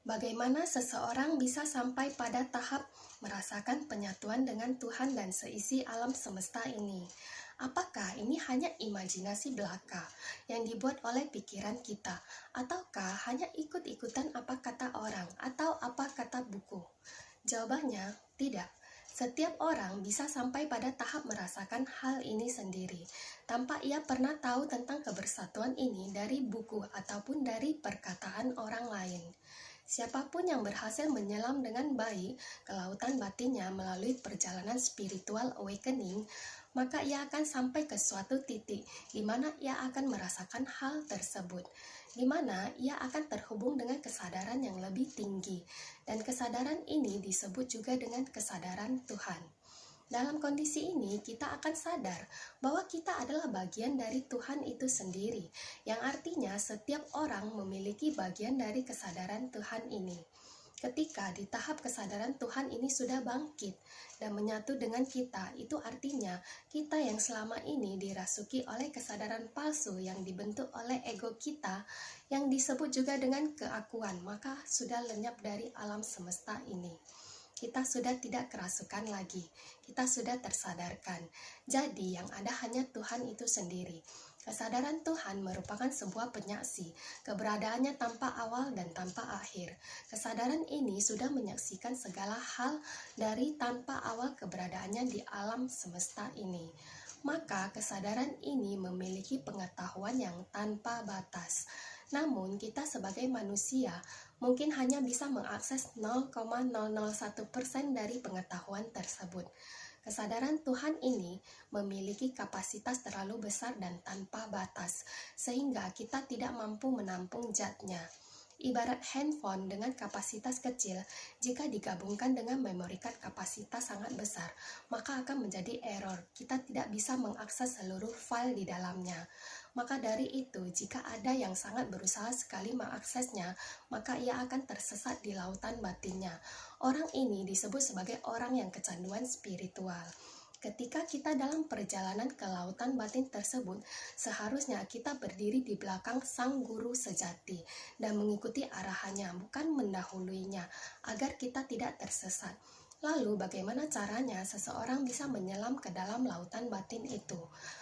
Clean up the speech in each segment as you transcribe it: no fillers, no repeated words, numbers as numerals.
Bagaimana seseorang bisa sampai pada tahap merasakan penyatuan dengan Tuhan dan seisi alam semesta ini? Apakah ini hanya imajinasi belaka yang dibuat oleh pikiran kita, ataukah hanya ikut-ikutan apa kata orang atau apa kata buku? Jawabannya, tidak. Setiap orang bisa sampai pada tahap merasakan hal ini sendiri, tanpa ia pernah tahu tentang kebersatuan ini dari buku ataupun dari perkataan orang lain. Siapapun yang berhasil menyelam dengan baik ke lautan batinnya melalui perjalanan spiritual awakening, maka ia akan sampai ke suatu titik di mana ia akan merasakan hal tersebut, di mana ia akan terhubung dengan kesadaran yang lebih tinggi, dan kesadaran ini disebut juga dengan kesadaran Tuhan. Dalam kondisi ini, kita akan sadar bahwa kita adalah bagian dari Tuhan itu sendiri, yang artinya setiap orang memiliki bagian dari kesadaran Tuhan ini. Ketika di tahap kesadaran Tuhan ini sudah bangkit dan menyatu dengan kita, itu artinya kita yang selama ini dirasuki oleh kesadaran palsu yang dibentuk oleh ego kita, yang disebut juga dengan keakuan, maka sudah lenyap dari alam semesta ini. Kita sudah tidak kerasukan lagi, kita sudah tersadarkan. Jadi yang ada hanya Tuhan itu sendiri. Kesadaran Tuhan merupakan sebuah penyaksi, keberadaannya tanpa awal dan tanpa akhir. Kesadaran ini sudah menyaksikan segala hal dari tanpa awal keberadaannya di alam semesta ini. Maka kesadaran ini memiliki pengetahuan yang tanpa batas. Namun kita sebagai manusia mungkin hanya bisa mengakses 0,001% dari pengetahuan tersebut. Kesadaran Tuhan ini memiliki kapasitas terlalu besar dan tanpa batas, sehingga kita tidak mampu menampung zatnya. Ibarat handphone dengan kapasitas kecil, jika digabungkan dengan memory card kapasitas sangat besar, maka akan menjadi error. Kita tidak bisa mengakses seluruh file di dalamnya. Maka dari itu, jika ada yang sangat berusaha sekali mengaksesnya, maka ia akan tersesat di lautan batinnya. Orang ini disebut sebagai orang yang kecanduan spiritual. Ketika kita dalam perjalanan ke lautan batin tersebut, seharusnya kita berdiri di belakang sang guru sejati dan mengikuti arahannya, bukan mendahuluinya, agar kita tidak tersesat. Lalu bagaimana caranya seseorang bisa menyelam ke dalam lautan batin itu?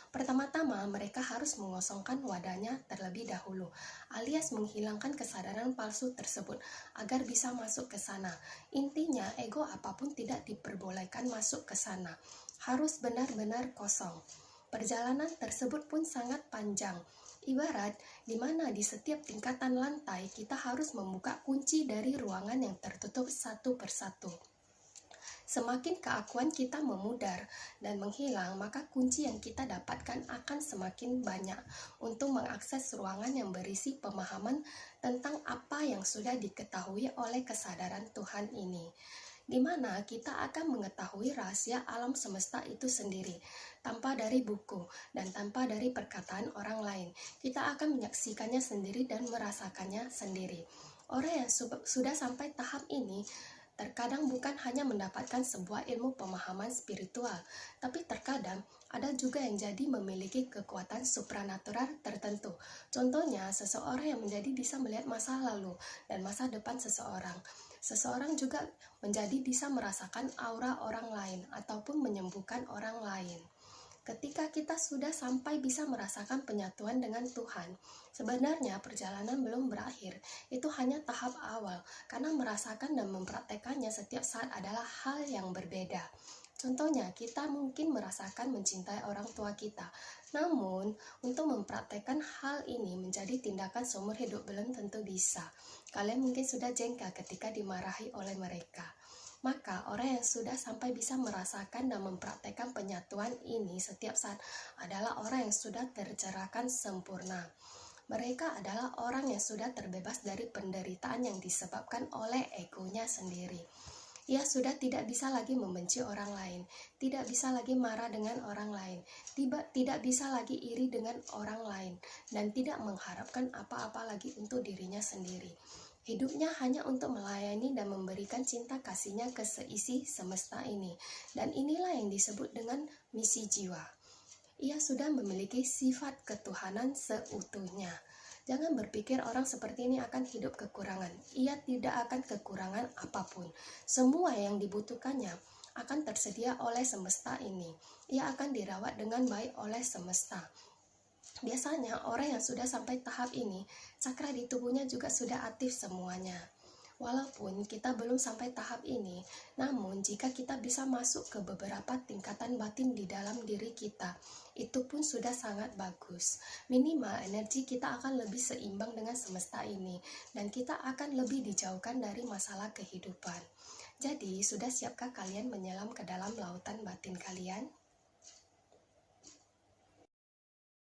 Pertama-tama mereka harus mengosongkan wadahnya terlebih dahulu, alias menghilangkan kesadaran palsu tersebut agar bisa masuk ke sana. Intinya ego apapun tidak diperbolehkan masuk ke sana. Harus benar-benar kosong. Perjalanan tersebut pun sangat panjang. Ibarat di mana di setiap tingkatan lantai kita harus membuka kunci dari ruangan yang tertutup satu persatu. Semakin keakuan kita memudar dan menghilang, maka kunci yang kita dapatkan akan semakin banyak untuk mengakses ruangan yang berisi pemahaman tentang apa yang sudah diketahui oleh kesadaran Tuhan ini, di mana kita akan mengetahui rahasia alam semesta itu sendiri, tanpa dari buku dan tanpa dari perkataan orang lain. Kita akan menyaksikannya sendiri dan merasakannya sendiri. Orang yang sudah sampai tahap ini terkadang bukan hanya mendapatkan sebuah ilmu pemahaman spiritual, tapi terkadang ada juga yang jadi memiliki kekuatan supranatural tertentu. Contohnya, seseorang yang menjadi bisa melihat masa lalu dan masa depan seseorang. Seseorang juga menjadi bisa merasakan aura orang lain ataupun menyembuhkan orang lain. Ketika kita sudah sampai bisa merasakan penyatuan dengan Tuhan, sebenarnya perjalanan belum berakhir. Itu hanya tahap awal, karena merasakan dan mempraktekannya setiap saat adalah hal yang berbeda. Contohnya, kita mungkin merasakan mencintai orang tua kita. Namun, untuk mempraktekkan hal ini menjadi tindakan seumur hidup belum tentu bisa. Kalian mungkin sudah jengkel ketika dimarahi oleh mereka. Maka orang yang sudah sampai bisa merasakan dan mempraktekkan penyatuan ini setiap saat adalah orang yang sudah tercerahkan sempurna. Mereka adalah orang yang sudah terbebas dari penderitaan yang disebabkan oleh egonya sendiri. Ia sudah tidak bisa lagi membenci orang lain, tidak bisa lagi marah dengan orang lain, tidak bisa lagi iri dengan orang lain, dan tidak mengharapkan apa-apa lagi untuk dirinya sendiri. Hidupnya hanya untuk melayani dan memberikan cinta kasihnya ke seisi semesta ini. Dan inilah yang disebut dengan misi jiwa. Ia sudah memiliki sifat ketuhanan seutuhnya. Jangan berpikir orang seperti ini akan hidup kekurangan. Ia tidak akan kekurangan apapun. Semua yang dibutuhkannya akan tersedia oleh semesta ini. Ia akan dirawat dengan baik oleh semesta. Biasanya orang yang sudah sampai tahap ini, cakra di tubuhnya juga sudah aktif semuanya. Walaupun kita belum sampai tahap ini, namun jika kita bisa masuk ke beberapa tingkatan batin di dalam diri kita, itu pun sudah sangat bagus. Minimal energi kita akan lebih seimbang dengan semesta ini, dan kita akan lebih dijauhkan dari masalah kehidupan. Jadi, sudah siapkah kalian menyelam ke dalam lautan batin kalian?